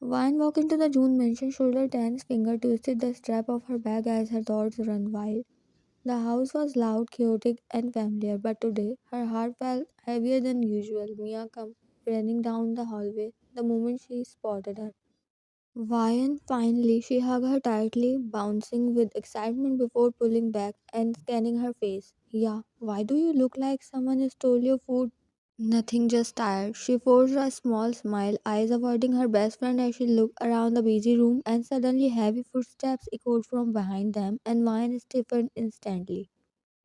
Wine walked into the June mansion, shoulder tense, finger twisted the strap of her bag as her thoughts run wild. The house was loud, chaotic, and familiar, but today her heart felt heavier than usual. Mia came running down the hallway the moment she spotted her. Vian finally, she hugged her tightly, bouncing with excitement before pulling back and scanning her face. Yeah, why do you look like someone stole your food? Nothing, just tired. She forced a small smile, eyes avoiding her best friend as she looked around the busy room, and suddenly heavy footsteps echoed from behind them, and Vian stiffened instantly.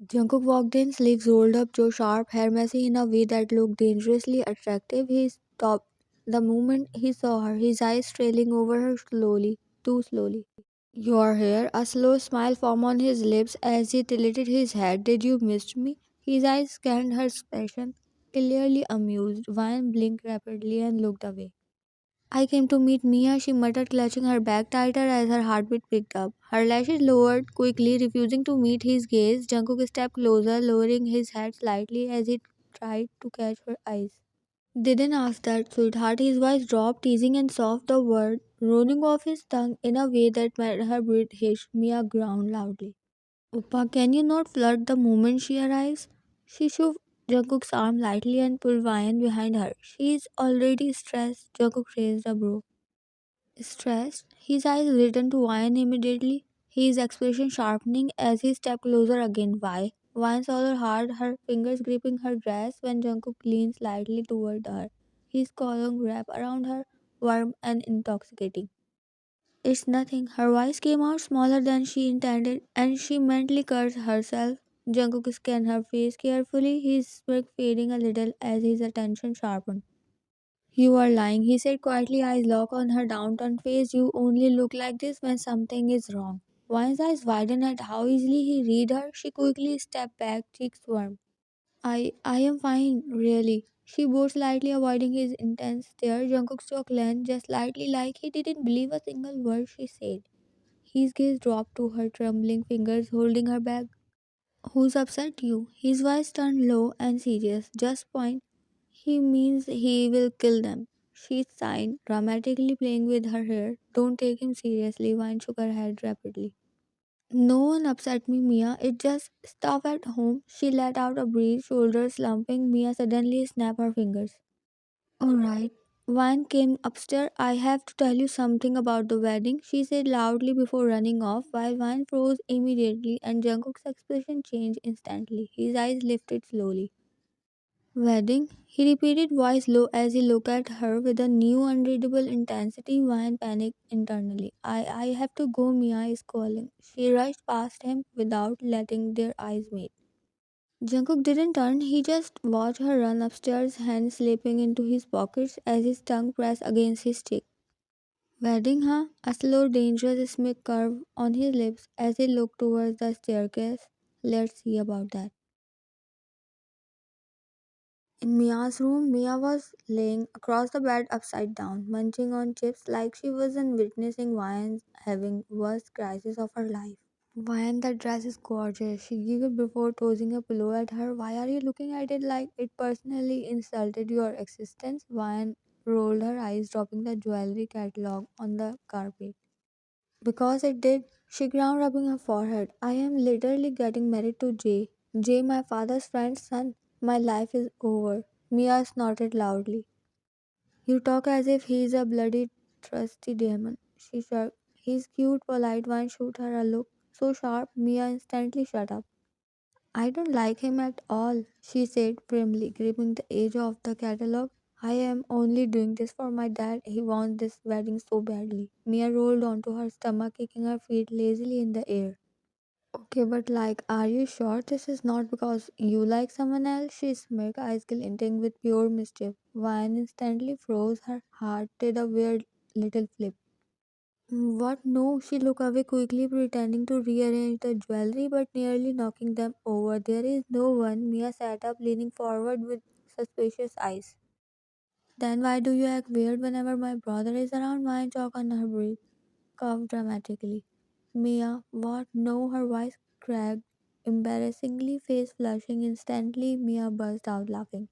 Jungkook walked in, sleeves rolled up, Joe sharp, hair messy in a way that looked dangerously attractive. He stopped the moment he saw her, his eyes trailing over her slowly, too slowly. "You're here?" A slow smile formed on his lips as he tilted his head. "Did you miss me?" His eyes scanned her expression, clearly amused. Vine blinked rapidly and looked away. "I came to meet Mia," she muttered, clutching her bag tighter as her heartbeat picked up. Her lashes lowered quickly, refusing to meet his gaze. Jungkook stepped closer, lowering his head slightly as he tried to catch her eyes. "Didn't ask that, sweetheart." His voice dropped, teasing and soft, the word rolling off his tongue in a way that made her breath hitch. Mia groaned loudly. "Oppa, can you not flirt the moment she arrives?" She shook Jungkook's arm lightly and pulled Vian behind her. "She is already stressed." Jungkook raised a brow. "Stressed?" His eyes returned to Vian immediately, his expression sharpening as he stepped closer again. "Why?" Vian saw her hard, her fingers gripping her dress when Jungkook leaned slightly toward her, his collar wrapped around her, warm and intoxicating. "It's nothing." Her voice came out smaller than she intended, and she mentally cursed herself. Jungkook scanned her face carefully, his smirk fading a little as his attention sharpened. "You are lying," he said quietly, eyes locked on her downturned face. "You only look like this when something is wrong." Vine's eyes widened at how easily he read her. She quickly stepped back, cheeks warm. I am fine, really." She bowed slightly, avoiding his intense stare. Jungkook's jaw clenched just slightly, like he didn't believe a single word she said. His gaze dropped to her trembling fingers holding her bag. "Who's upset you?" His voice turned low and serious. "Just point." "He means he will kill them." She sighed, dramatically playing with her hair. "Don't take him seriously." Vine shook her head rapidly. "No one upset me, Mia. It just stuff at home." She let out a breath, shoulders slumping. Mia suddenly snapped her fingers. "Alright." Vine came upstairs. "I have to tell you something about the wedding," she said loudly before running off, while Vine froze immediately and Jungkook's expression changed instantly. His eyes lifted slowly. "Wedding?" he repeated, voice low as he looked at her with a new unreadable intensity. Vine panicked internally. I have to go, Mia is calling." She rushed past him without letting their eyes meet. Jungkook didn't turn, he just watched her run upstairs, hands slipping into his pockets as his tongue pressed against his cheek. "Wedding, huh?" A slow, dangerous smirk curved on his lips as he looked towards the staircase. "Let's see about that." In Mia's room, Mia was laying across the bed upside down, munching on chips like she wasn't witnessing Vian's having worst crisis of her life. "Vian, that dress is gorgeous." She giggled before tossing a pillow at her. "Why are you looking at it like it personally insulted your existence?" Vian rolled her eyes, dropping the jewelry catalog on the carpet. "Because it did." She ground, rubbing her forehead. "I am literally getting married to Jay. Jay, my father's friend's son. My life is over." Mia snorted loudly. "You talk as if he is a bloody trusty demon." She shrugged. His cute, polite one shoot her a look so sharp Mia instantly shut up. "I don't like him at all," she said firmly, gripping the edge of the catalogue. "I am only doing this for my dad. He wants this wedding so badly." Mia rolled onto her stomach, kicking her feet lazily in the air. "Okay, but are you sure this is not because you like someone else?" She smirked, eyes glinting with pure mischief. Vine instantly froze. Her heart did a weird little flip. "What? No." She looked away quickly, pretending to rearrange the jewelry, but nearly knocking them over. "There is no one." Mia sat up, leaning forward with suspicious eyes. "Then why do you act weird whenever my brother is around?" Vine chalked on her breath, coughed dramatically. "Mia, what? No." Her voice cracked, embarrassingly, face flushing instantly. Mia burst out laughing.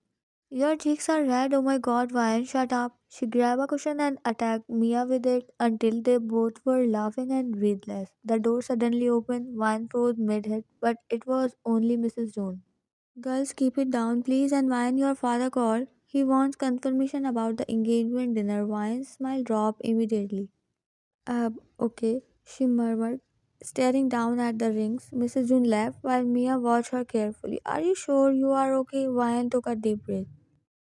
Your cheeks are red, oh my god, Ryan, shut up. She grabbed a cushion and attacked Mia with it until they both were laughing and breathless. The door suddenly opened, Ryan froze mid hit, but it was only Mrs. Jones. Girls, keep it down, please. And Ryan, your father called. He wants confirmation about the engagement dinner. Ryan's smile dropped immediately. Okay, she murmured, staring down at the rings. Mrs. June laughed while Mia watched her carefully. Are you sure you are okay? Ryan took a deep breath.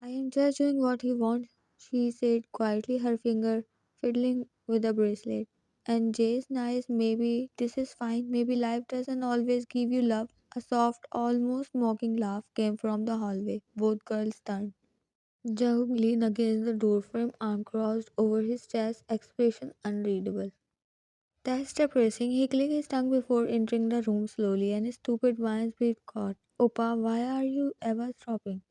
I am just doing what he wants, she said quietly, her finger fiddling with the bracelet. And Jay's nice, maybe this is fine, maybe life doesn't always give you love. A soft, almost mocking laugh came from the hallway. Both girls turned. Jung leaned against the doorframe, arm crossed over his chest, expression unreadable. That's depressing. He clicked his tongue before entering the room slowly, and his stupid wine's breath caught. Opa, why are you ever stopping?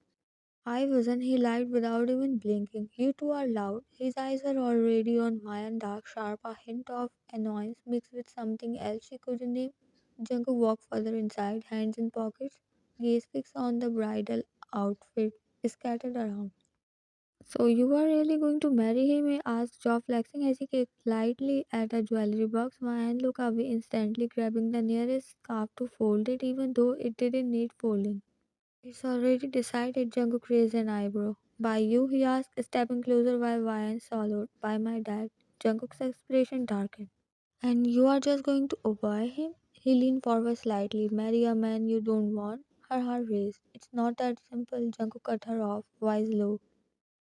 I wasn't, he lied without even blinking. You two are loud. His eyes were already on Mayan dark sharp, a hint of annoyance mixed with something else she couldn't name. Jungkook walked further inside, hands in pockets, gaze fixed on the bridal outfit scattered around. So you are really going to marry him? He asked, jaw flexing as he kicked lightly at a jewelry box. Mayan looked away instantly, grabbing the nearest scarf to fold it, even though it didn't need folding. It's already decided, Jungkook raised an eyebrow. By you, he asked, stepping closer while Ryan swallowed. By my dad. Jungkook's expression darkened. And you are just going to obey him? He leaned forward slightly. Marry a man you don't want? Her heart raced. It's not that simple. Jungkook cut her off, voice low.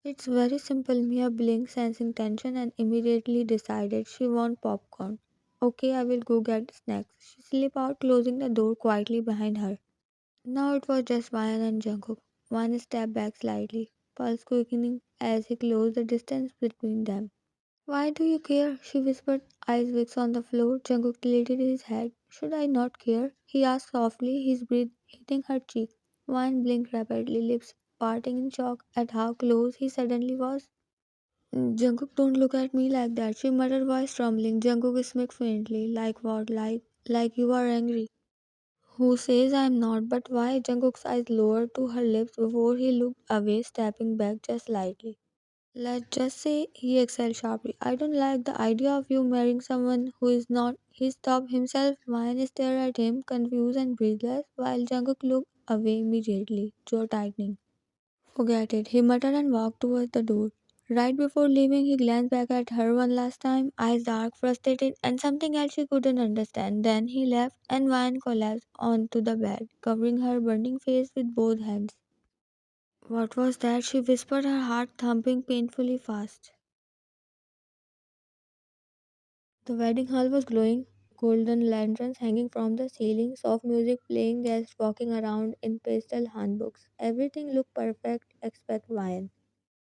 It's very simple. Mia blinked, sensing tension, and immediately decided she want popcorn. Okay, I will go get snacks. She slipped out, closing the door quietly behind her. Now it was just Ryan and Jungkook. One stepped back slightly, pulse quickening as he closed the distance between them. Why do you care? She whispered, eyes fixed on the floor. Jungkook tilted his head. Should I not care? He asked softly, his breath hitting her cheek. Ryan blinked rapidly, lips parting in shock at how close he suddenly was. Jungkook, don't look at me like that, she muttered, voice trembling. Jungkook smirked faintly. Like what? Like you are angry. Who says I'm not? But why? Jungkook's eyes lowered to her lips before he looked away, stepping back just slightly. Let's just say, he exhaled sharply, I don't like the idea of you marrying someone who is not. He stopped himself. Ryan stared at him, confused and breathless, while Jungkook looked away immediately, jaw tightening. Forget it, he muttered and walked towards the door. Right before leaving, he glanced back at her one last time, eyes dark, frustrated, and something else she couldn't understand. Then he left, and Vine collapsed onto the bed, covering her burning face with both hands. What was that? She whispered, her heart thumping painfully fast. The wedding hall was glowing, golden lanterns hanging from the ceiling, soft music playing, guests walking around in pastel handbooks. Everything looked perfect except Vine.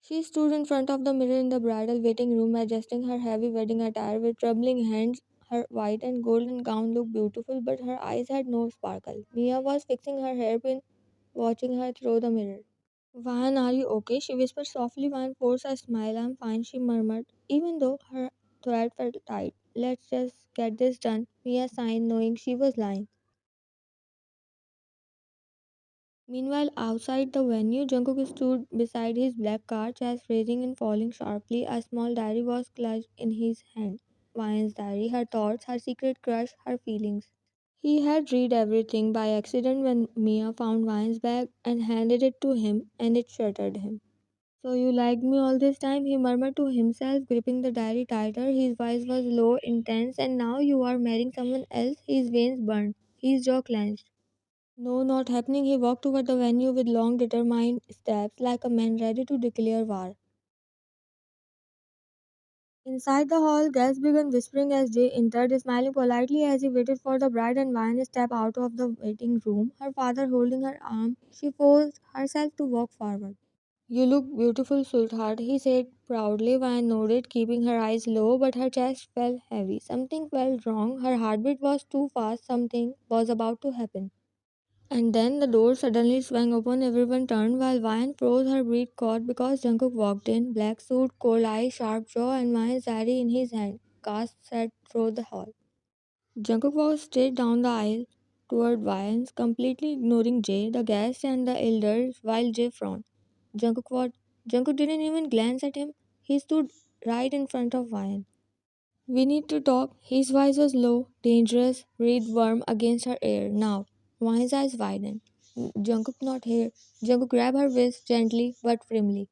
She stood in front of the mirror in the bridal waiting room, adjusting her heavy wedding attire with trembling hands. Her white and golden gown looked beautiful, but her eyes had no sparkle. Mia was fixing her hairpin, watching her through the mirror. Van, are you okay? She whispered softly. Van forced a smile. I'm fine, she murmured, even though her throat felt tight. Let's just get this done. Mia sighed, knowing she was lying. Meanwhile, outside the venue, Jungkook stood beside his black car, chest raising and falling sharply. A small diary was clutched in his hand. Vian's diary, her thoughts, her secret crush, her feelings. He had read everything by accident when Mia found Vian's bag and handed it to him, and it shattered him. So you liked me all this time, he murmured to himself, gripping the diary tighter. His voice was low, intense, and now you are marrying someone else. His veins burned, his jaw clenched. No, not happening. He walked toward the venue with long, determined steps, like a man ready to declare war. Inside the hall, guests began whispering as Jay entered, smiling politely as he waited for the bride and wine to step out of the waiting room, her father holding her arm. She forced herself to walk forward. You look beautiful, sweetheart, he said proudly. Vine nodded, keeping her eyes low, but her chest felt heavy. Something felt wrong. Her heartbeat was too fast. Something was about to happen. And then the door suddenly swung open, everyone turned while Vine froze, her breath caught because Jungkook walked in, black suit, cold eyes, sharp jaw, and Vine's diary in his hand. Gasp set through the hall. Jungkook walked straight down the aisle toward Vine's, completely ignoring Jay, the guests, and the elders, while Jay frowned. Jungkook what? Jungkook didn't even glance at him. He stood right in front of Ryan. We need to talk. His voice was low, dangerous, breathed warm against her ear. Now, Ryan's eyes widened. Jungkook not here. Jungkook grabbed her waist gently but firmly.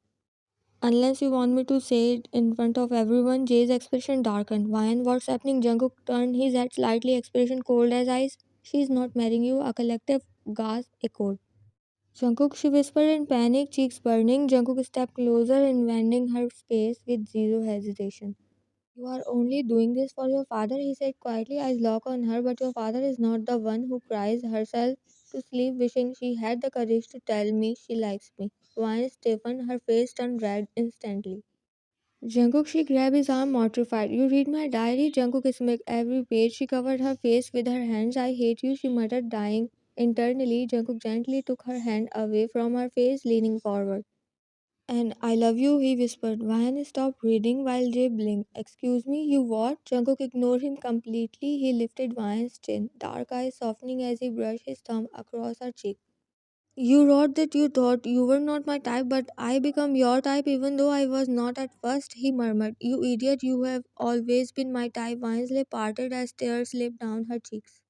Unless you want me to say it in front of everyone, Jay's expression darkened. Ryan, what's happening? Jungkook turned his head slightly, expression cold as ice. She's not marrying you, a collective gasp echoed. Jungkook, she whispered in panic, cheeks burning. Jungkook stepped closer, invading her space with zero hesitation. You are only doing this for your father, he said quietly, eyes locked on her, but your father is not the one who cries herself to sleep wishing she had the courage to tell me she likes me. Vine stiffened, her face turned red instantly. Jungkook, she grabbed his arm, mortified. You read my diary? Jungkook smacked every page. She covered her face with her hands. I hate you, she muttered, dying. Internally, Jungkook gently took her hand away from her face, leaning forward. And I love you, he whispered. Ryan stopped reading while Jay blinked. Excuse me, you what? Jungkook ignored him completely. He lifted Ryan's chin, dark eyes softening as he brushed his thumb across her cheek. You wrote that you thought you were not my type, but I become your type even though I was not at first, he murmured. You idiot, you have always been my type. Ryan's lip parted as tears slipped down her cheeks.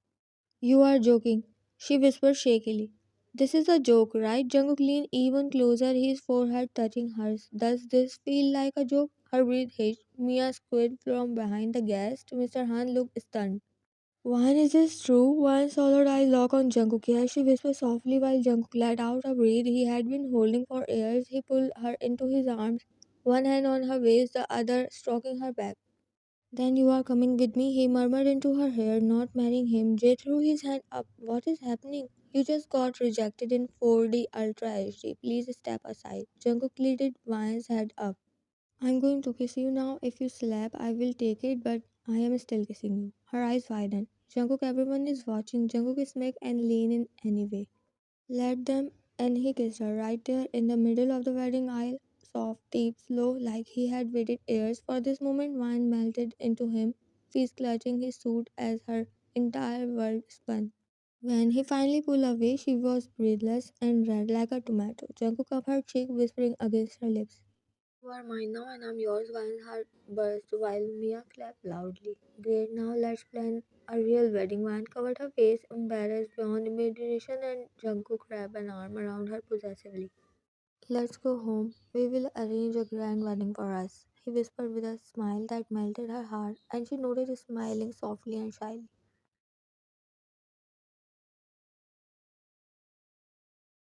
You are joking, she whispered shakily. This is a joke, right? Jungkook leaned even closer, his forehead touching hers. Does this feel like a joke? Her breath hitched. Mia squeezed from behind the guest. Mr. Han looked stunned. Why is this true? One swallowed eyes locked on Jungkook. Yes, she whispered softly while Jungkook let out a breath he had been holding for years. He pulled her into his arms, one hand on her waist, the other stroking her back. Then you are coming with me, he murmured into her ear, not marrying him. Jay threw his hand up. What is happening? You just got rejected in 4D Ultra HD. Please step aside. Jungkook lifted Vian's head up. I'm going to kiss you now. If you slap, I will take it, but I am still kissing you. Her eyes widened. Jungkook, everyone is watching. Jungkook smack and lean in anyway. Let them, and he kissed her right there in the middle of the wedding aisle. Soft, deep, slow, like he had waited years for this moment. Wine melted into him, face clutching his suit as her entire world spun. When he finally pulled away, she was breathless and red like a tomato. Jungkook up her cheek, whispering against her lips. You are mine now and I'm yours. Vine's heart burst while Mia clapped loudly. Great, now let's plan a real wedding. Vine covered her face, embarrassed beyond imagination, and Jungkook wrapped an arm around her possessively. Let's go home. We will arrange a grand wedding for us, he whispered with a smile that melted her heart, and she nodded, smiling softly and shyly.